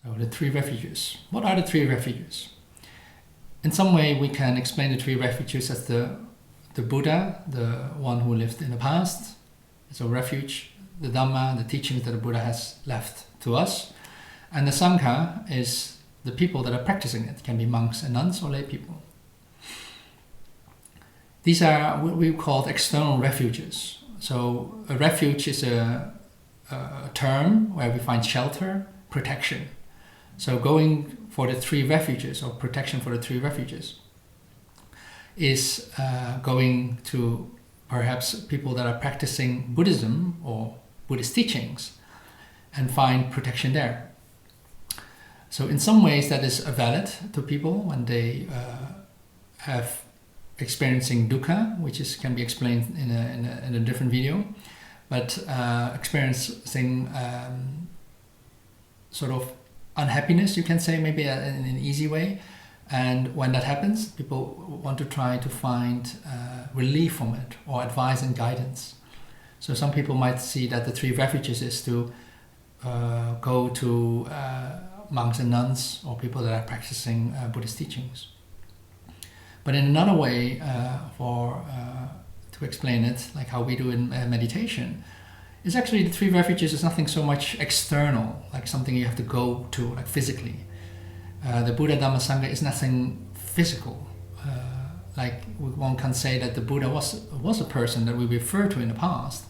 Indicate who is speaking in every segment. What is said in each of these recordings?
Speaker 1: So the three refuges. What are the three refuges? In some way, we can explain the three refuges as the Buddha, the one who lived in the past, is a refuge. The Dhamma, the teachings that the Buddha has left to us. And the Sangha is the people that are practicing it. It can be monks and nuns or lay people. These are what we call external refuges. So a refuge is a term where we find shelter, protection. So going for the three refuges, or protection for the three refuges, is going to perhaps people that are practicing Buddhism or Buddhist teachings and find protection there. So in some ways that is valid to people when they have experiencing dukkha, which can be explained in a different video, but experiencing sort of unhappiness, you can say, maybe in an easy way. And when that happens, people want to try to find relief from it, or advice and guidance. So some people might see that the three refuges is to go to monks and nuns, or people that are practicing Buddhist teachings. But in another way, to explain it, like how we do in meditation, is actually the three refuges is nothing so much external, like something you have to go to, like physically. The Buddha, Dhamma, Sangha is nothing physical. Like one can say that the Buddha was a person that we refer to in the past,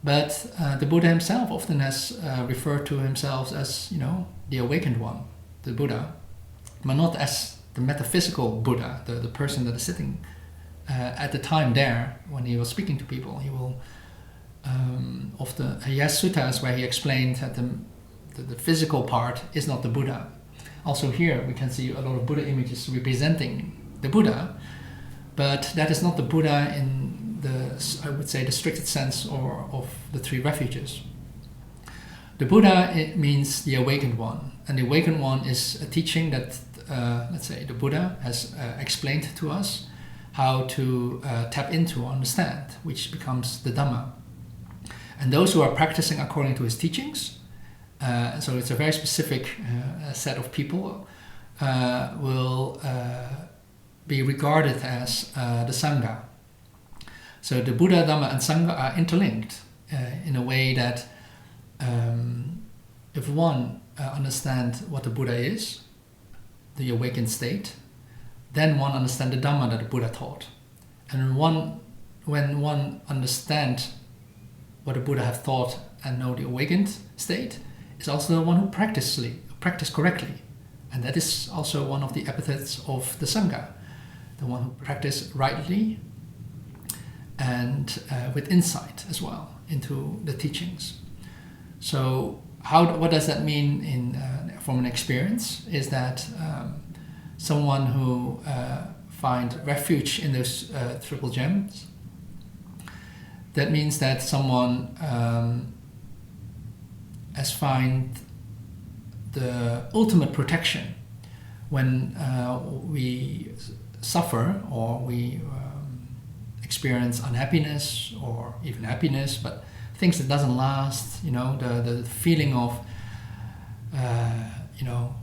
Speaker 1: but the Buddha himself often has referred to himself as, the awakened one, the Buddha, but not as the metaphysical Buddha, the person that is sitting at the time there when he was speaking to people. He will he has suttas where he explained that the physical part is not the Buddha. Also here we can see a lot of Buddha images representing the Buddha, but that is not the Buddha in I would say, the strictest sense of the three refuges. The Buddha, it means the awakened one, and the awakened one is a teaching that, let's say, the Buddha has explained to us how to tap into or understand, which becomes the Dhamma. And those who are practicing according to his teachings, so it's a very specific set of people, will be regarded as the Sangha. So the Buddha, Dhamma and Sangha are interlinked in a way that if one understands what the Buddha is, the awakened state, then one understands the Dhamma that the Buddha taught. And when one understands what the Buddha have taught and know the awakened state, is also the one who practice correctly. And that is also one of the epithets of the Sangha, the one who practice rightly and with insight as well into the teachings. So what does that mean from an experience? Is that someone who find refuge in those triple gems, that means that someone has find the ultimate protection when we suffer or we experience unhappiness or even happiness, but things that doesn't last, the feeling of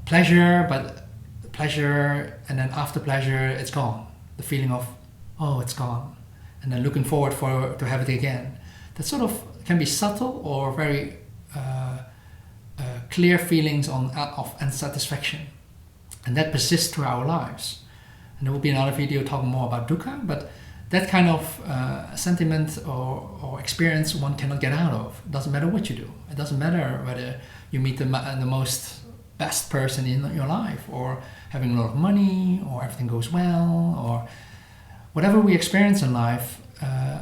Speaker 1: pleasure, but pleasure, and then after pleasure it's gone. The feeling of, oh, it's gone, and then looking forward to have it again. That sort of can be subtle or very clear feelings of unsatisfaction, and that persists through our lives. And there will be another video talking more about dukkha, but that kind of sentiment or experience one cannot get out of. It doesn't matter what you do. It doesn't matter whether you meet the most best person in your life, or having a lot of money, or everything goes well, or whatever we experience in life,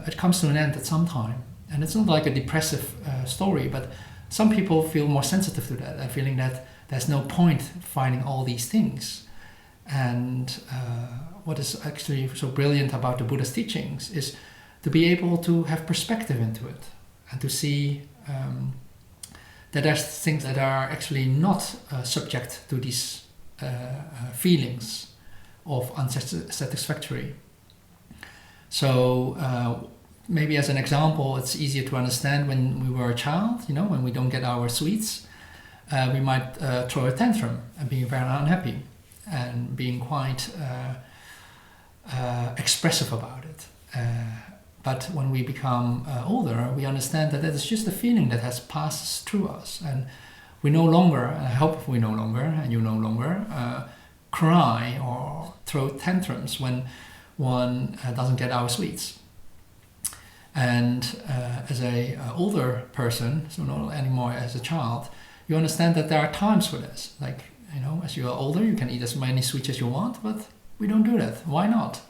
Speaker 1: it comes to an end at some time. And it's not like a depressive story, but some people feel more sensitive to that, and feeling that there's no point finding all these things. And what is actually so brilliant about the Buddha's teachings is to be able to have perspective into it, and to see that there's things that are actually not subject to these feelings of unsatisfactory. So maybe as an example, it's easier to understand when we were a child, when we don't get our sweets. we might throw a tantrum and be very unhappy and being quite expressive about it. But when we become older, we understand that is just a feeling that has passed through us, and we no longer, I hope we no longer, and you no longer, cry or throw tantrums when one doesn't get our sweets. And as a older person, so not anymore as a child, you understand that there are times for this. Like, as you are older, you can eat as many sweets as you want, but we don't do that. Why not?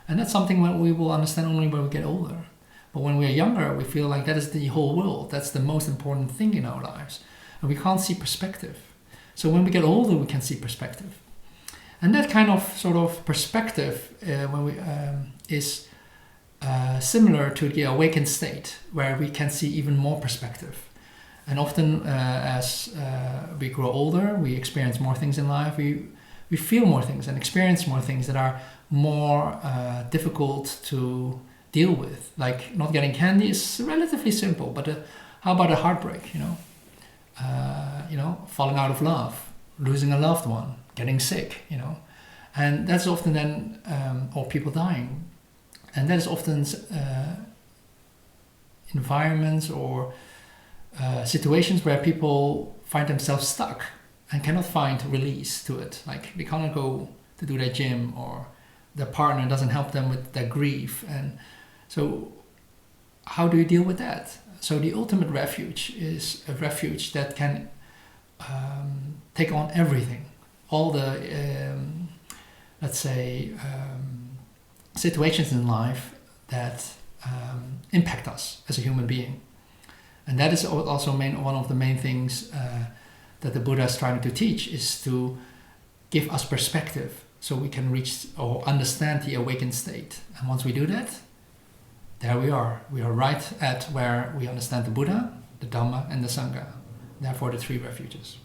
Speaker 1: And that's something that we will understand only when we get older. But when we're younger, we feel like that is the whole world. That's the most important thing in our lives. And we can't see perspective. So when we get older, we can see perspective. And that kind of sort of perspective is similar to the awakened state, where we can see even more perspective. And often as we grow older, we experience more things in life, we feel more things and experience more things that are more difficult to deal with. Like not getting candy is relatively simple, but how about a heartbreak, falling out of love, losing a loved one, getting sick, and that's often then, or people dying. And that is often environments or situations where people find themselves stuck and cannot find release to it. Like they cannot go to do their gym, or their partner doesn't help them with their grief. And so how do you deal with that? So the ultimate refuge is a refuge that can take on everything. All the, situations in life that impact us as a human being. And that is also one of the main things that the Buddha is trying to teach, is to give us perspective so we can reach or understand the awakened state. And once we do that, there we are. We are right at where we understand the Buddha, the Dhamma, and the Sangha. Therefore, the three refuges.